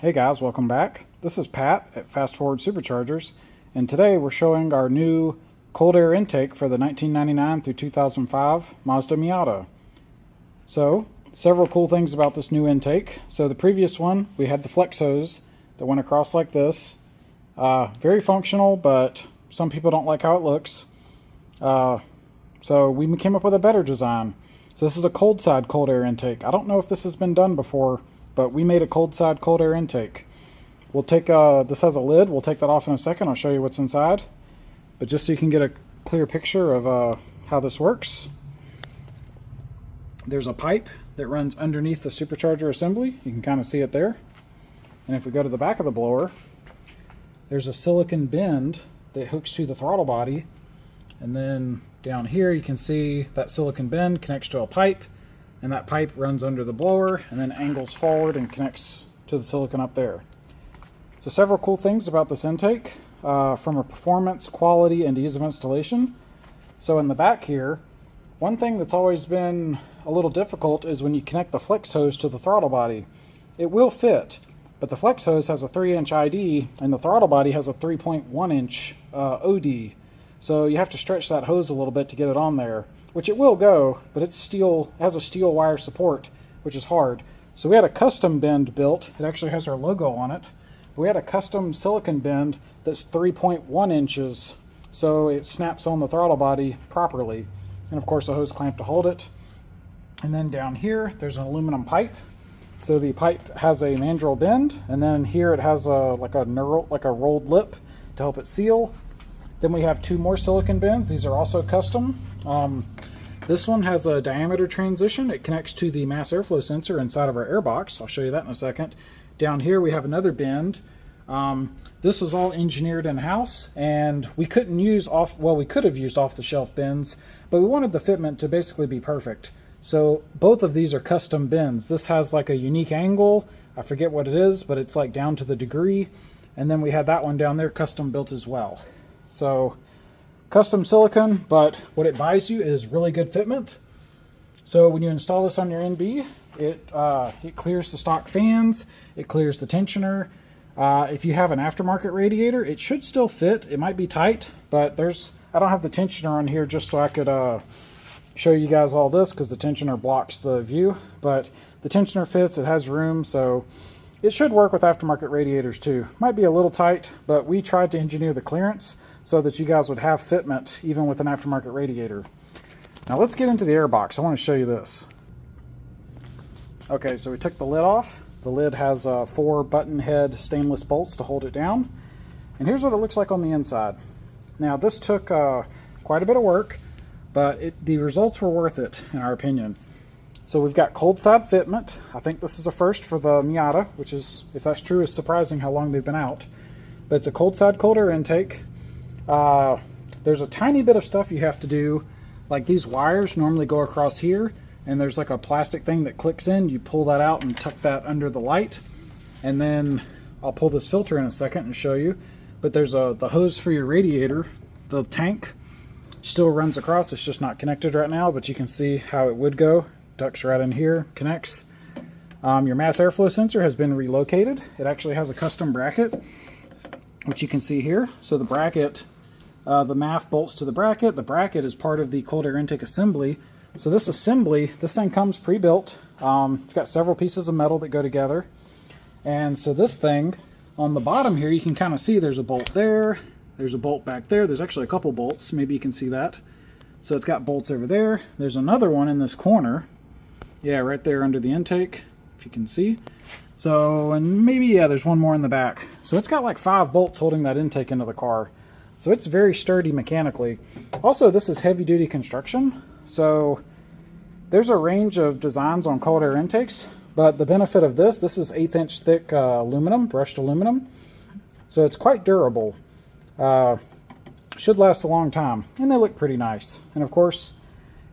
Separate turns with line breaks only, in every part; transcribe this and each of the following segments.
Hey guys, welcome back. This is Pat at Fast Forward Superchargers, and today we're showing our new cold air intake for the 1999 through 2005 Mazda Miata. So, several cool things about this new intake. So the previous one, we had the flex hose that went across like this. Very functional, but some people don't like how it looks. So we came up with a better design. So this is a Coldside Cold Air Intake. I don't know if this has been done before, but we made a Coldside Cold Air Intake. We'll take, this has a lid, we'll take that off in a second, I'll show you what's inside. But just so you can get a clear picture of how this works. There's a pipe that runs underneath the supercharger assembly, you can kind of see it there. And if we go to the back of the blower, there's a silicon bend that hooks to the throttle body. And then down here you can see that silicon bend connects to a pipe, and that pipe runs under the blower and then angles forward and connects to the silicon up there. So several cool things about this intake from a performance, quality, and ease of installation. So in the back here, one thing that's always been a little difficult is when you connect the flex hose to the throttle body. It will fit, but the flex hose has a 3-inch ID and the throttle body has a 3.1-inch OD. So you have to stretch that hose a little bit to get it on there, which it will go, but it's steel, has a steel wire support, which is hard. So we had a custom bend built. It actually has our logo on it. We had a custom silicon bend that's 3.1 inches, so it snaps on the throttle body properly. And of course a hose clamp to hold it. And then down here, there's an aluminum pipe. So the pipe has a mandrel bend, and then here it has like a rolled lip to help it seal. Then we have two more silicon bends. These are also custom. This one has a diameter transition. It connects to the mass airflow sensor inside of our Airbox. I'll show you that in a second. Down here we have another bend. This was all engineered in-house, and we couldn't use we could have used off-the-shelf bends, but we wanted the fitment to basically be perfect. So both of these are custom bends. This has like a unique angle. I forget what it is, but it's like down to the degree. And then we had that one down there custom built as well. So custom silicone, but what it buys you is really good fitment. So when you install this on your NB, it clears the stock fans, it clears the tensioner. If you have an aftermarket radiator, it should still fit. It might be tight, but I don't have the tensioner on here just so I could show you guys all this, because the tensioner blocks the view. But the tensioner fits, it has room, so it should work with aftermarket radiators too. Might be a little tight, but we tried to engineer the clearance so that you guys would have fitment even with an aftermarket radiator. Now let's get into the Airbox. I want to show you this. Okay, so we took the lid off. The lid has 4 button head stainless bolts to hold it down. And here's what it looks like on the inside. Now this took quite a bit of work, but the results were worth it in our opinion. So we've got cold side fitment. I think this is a first for the Miata, which is, if that's true, is surprising how long they've been out. But it's a cold side cold air intake. There's a tiny bit of stuff you have to do, like these wires normally go across here, and there's like a plastic thing that clicks in. You pull that out and tuck that under the light, and then I'll pull this filter in a second and show you. But there's the hose for your radiator. The tank still runs across. It's just not connected right now, but you can see how it would go. Ducks right in here, connects. Your mass airflow sensor has been relocated. It actually has a custom bracket, which you can see here. So the bracket, the MAF bolts to the bracket. The bracket is part of the cold air intake assembly. So this assembly, this thing comes pre-built. It's got several pieces of metal that go together. And so this thing, on the bottom here, you can kind of see there's a bolt there. There's a bolt back there. There's actually a couple bolts. Maybe you can see that. So it's got bolts over there. There's another one in this corner. Yeah, right there under the intake, if you can see. So, and maybe, yeah, there's one more in the back. So it's got like 5 bolts holding that intake into the car. So it's very sturdy mechanically. Also, this is heavy duty construction. So there's a range of designs on cold air intakes, but the benefit of this is 1/8 inch thick aluminum, brushed aluminum. So it's quite durable. Should last a long time, and they look pretty nice. And of course,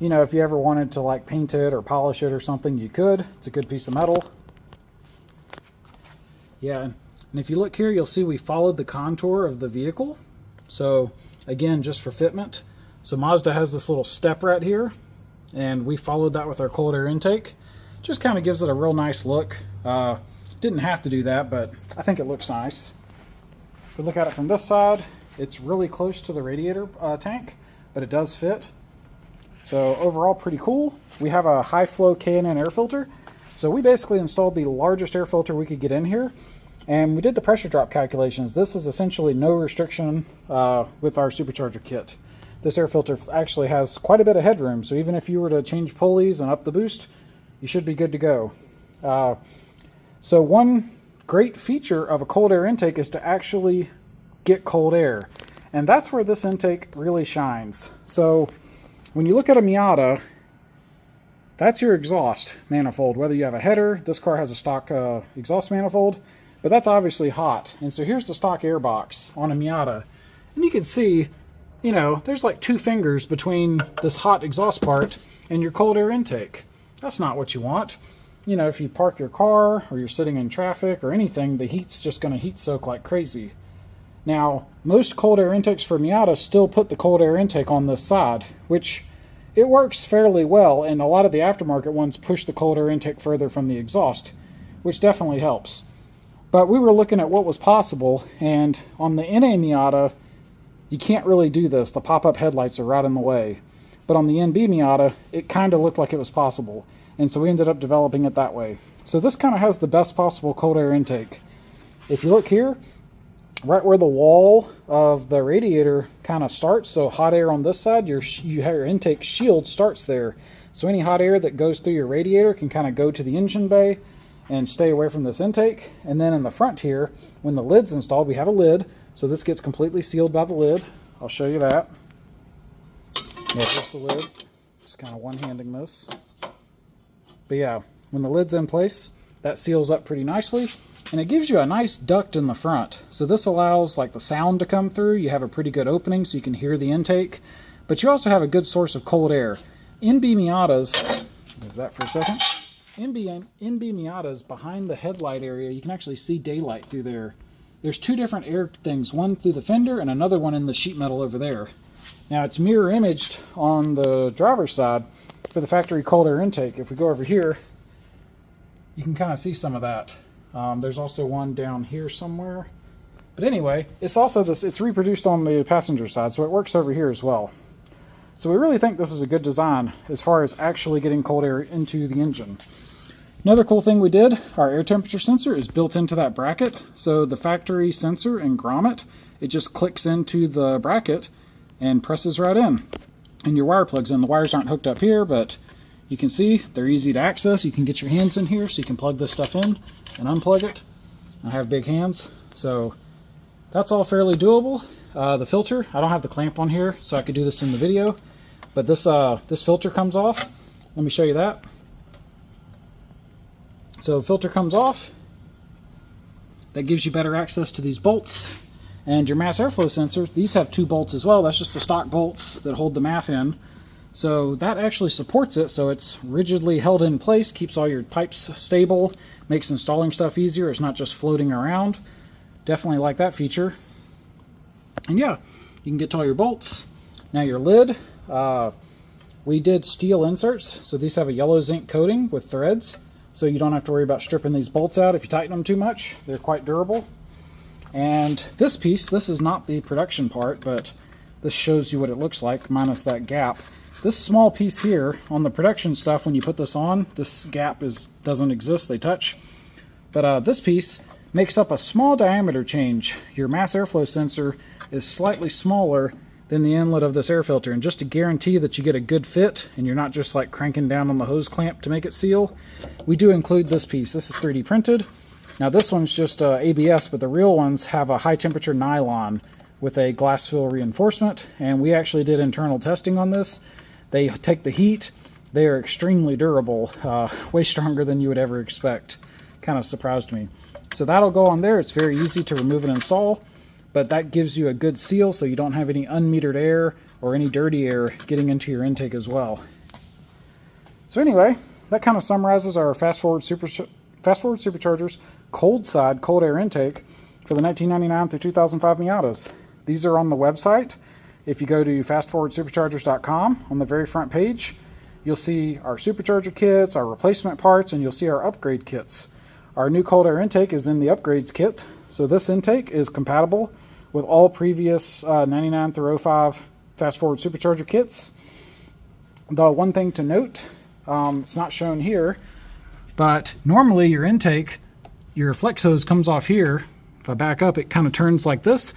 you know, if you ever wanted to like paint it or polish it or something, you could. It's a good piece of metal. Yeah, and if you look here, you'll see we followed the contour of the vehicle. So again, just for fitment. So Mazda has this little step right here, and we followed that with our cold air intake. Just kind of gives it a real nice look. Didn't have to do that, but I think it looks nice. If we look at it from this side, it's really close to the radiator tank, but it does fit. So overall, pretty cool. We have a high flow K&N air filter. So we basically installed the largest air filter we could get in here, and we did the pressure drop calculations. This is essentially no restriction with our supercharger kit. This air filter actually has quite a bit of headroom, so even if you were to change pulleys and up the boost, you should be good to go. So one great feature of a cold air intake is to actually get cold air, and that's where this intake really shines. So when you look at a Miata, that's your exhaust manifold. Whether you have a header, this car has a stock exhaust manifold, but that's obviously hot. And so here's the stock airbox on a Miata, and you can see, you know, there's like 2 fingers between this hot exhaust part and your cold air intake. That's not what you want. You know, if you park your car or you're sitting in traffic or anything, the heat's just going to heat soak like crazy. Now, most cold air intakes for Miata still put the cold air intake on this side, which it works fairly well, and a lot of the aftermarket ones push the cold air intake further from the exhaust, which definitely helps. But we were looking at what was possible, and on the NA Miata, you can't really do this. The pop-up headlights are right in the way. But on the NB Miata, it kind of looked like it was possible. And so we ended up developing it that way. So this kind of has the best possible cold air intake. If you look here, right where the wall of the radiator kind of starts, so hot air on this side, your intake shield starts there. So any hot air that goes through your radiator can kind of go to the engine bay and stay away from this intake. And then in the front here, when the lid's installed, we have a lid. So this gets completely sealed by the lid. I'll show you that. Yeah, here's the lid. Just kind of one-handing this. But yeah, when the lid's in place, that seals up pretty nicely. And it gives you a nice duct in the front. So this allows like the sound to come through. You have a pretty good opening so you can hear the intake. But you also have a good source of cold air. NB Miatas, move that for a second. NB Miatas, behind the headlight area, you can actually see daylight through there. There's 2 different air things, one through the fender and another one in the sheet metal over there. Now it's mirror imaged on the driver's side for the factory cold air intake. If we go over here, you can kind of see some of that. There's also one down here somewhere. But anyway, it's also it's reproduced on the passenger side, so it works over here as well. So we really think this is a good design as far as actually getting cold air into the engine. Another cool thing we did, our air temperature sensor is built into that bracket. So the factory sensor and grommet, it just clicks into the bracket and presses right in. And your wire plugs in. The wires aren't hooked up here, but you can see they're easy to access. You can get your hands in here so you can plug this stuff in and unplug it. I have big hands, so that's all fairly doable. The filter, I don't have the clamp on here, so I could do this in the video. But this filter comes off. Let me show you that. So the filter comes off. That gives you better access to these bolts. And your mass airflow sensor, these have 2 bolts as well. That's just the stock bolts that hold the MAF in. So that actually supports it, so it's rigidly held in place, keeps all your pipes stable, makes installing stuff easier. It's not just floating around. Definitely like that feature. And yeah, you can get to all your bolts. Now your lid, we did steel inserts, so these have a yellow zinc coating with threads, so you don't have to worry about stripping these bolts out if you tighten them too much. They're quite durable. And this piece, this is not the production part, but this shows you what it looks like minus that gap. This small piece here on the production stuff, when you put this on, this gap doesn't exist, they touch. But this piece makes up a small diameter change. Your mass airflow sensor is slightly smaller than the inlet of this air filter, and just to guarantee that you get a good fit and you're not just like cranking down on the hose clamp to make it seal, we do include this piece. This is 3D printed. Now this one's just ABS, but the real ones have a high temperature nylon with a glass fill reinforcement, and we actually did internal testing on this. They take the heat. They are extremely durable, way stronger than you would ever expect. Kind of surprised me. So that'll go on there. It's very easy to remove and install, but that gives you a good seal so you don't have any unmetered air or any dirty air getting into your intake as well. So anyway, that kind of summarizes our Fast Forward Superchargers Coldside Cold Air Intake for the 1999 through 2005 Miatas. These are on the website. If you go to fastforwardsuperchargers.com, on the very front page, you'll see our supercharger kits, our replacement parts, and you'll see our upgrade kits. Our new cold air intake is in the upgrades kit. So this intake is compatible with all previous 99 through 05 Fast Forward Supercharger kits. The one thing to note, it's not shown here, but normally your intake, your flex hose comes off here. If I back up, it kind of turns like this.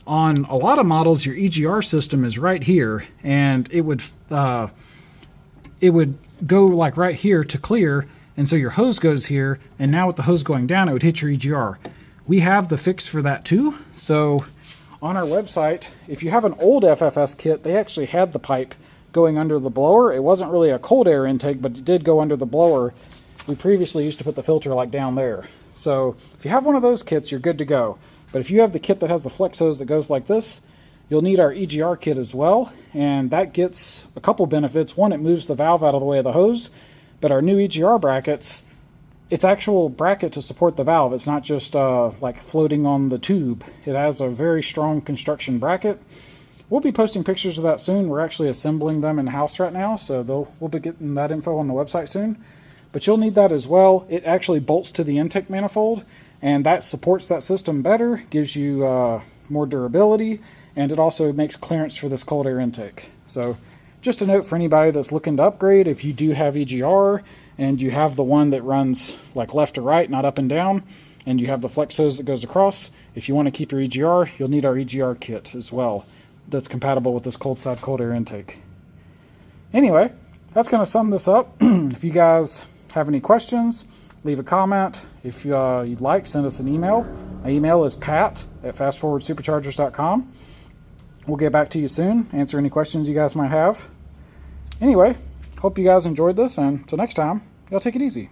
On a lot of models, your EGR system is right here, and it would go like right here to clear, and so your hose goes here, and now with the hose going down, it would hit your EGR. We have the fix for that too. So on our website, if you have an old FFS kit, they actually had the pipe going under the blower. It wasn't really a cold air intake, but it did go under the blower. We previously used to put the filter like down there. So if you have one of those kits, you're good to go. But if you have the kit that has the flex hose that goes like this, you'll need our EGR kit as well. And that gets a couple benefits. One, it moves the valve out of the way of the hose. But our new EGR brackets, it's actual bracket to support the valve. It's not just like floating on the tube. It has a very strong construction bracket. We'll be posting pictures of that soon. We're actually assembling them in-house right now, so we'll be getting that info on the website soon. But you'll need that as well. It actually bolts to the intake manifold, and that supports that system better, gives you more durability, and it also makes clearance for this cold air intake. So just a note for anybody that's looking to upgrade, if you do have EGR and you have the one that runs like left to right, not up and down, and you have the flex hose that goes across, if you want to keep your EGR, you'll need our EGR kit as well that's compatible with this Coldside Cold Air Intake. Anyway, that's going to sum this up. If you guys have any questions, leave a comment. If you'd like, send us an email. My email is pat@fastforwardsuperchargers.com. We'll get back to you soon, answer any questions you guys might have. Anyway, hope you guys enjoyed this, and until next time, y'all take it easy.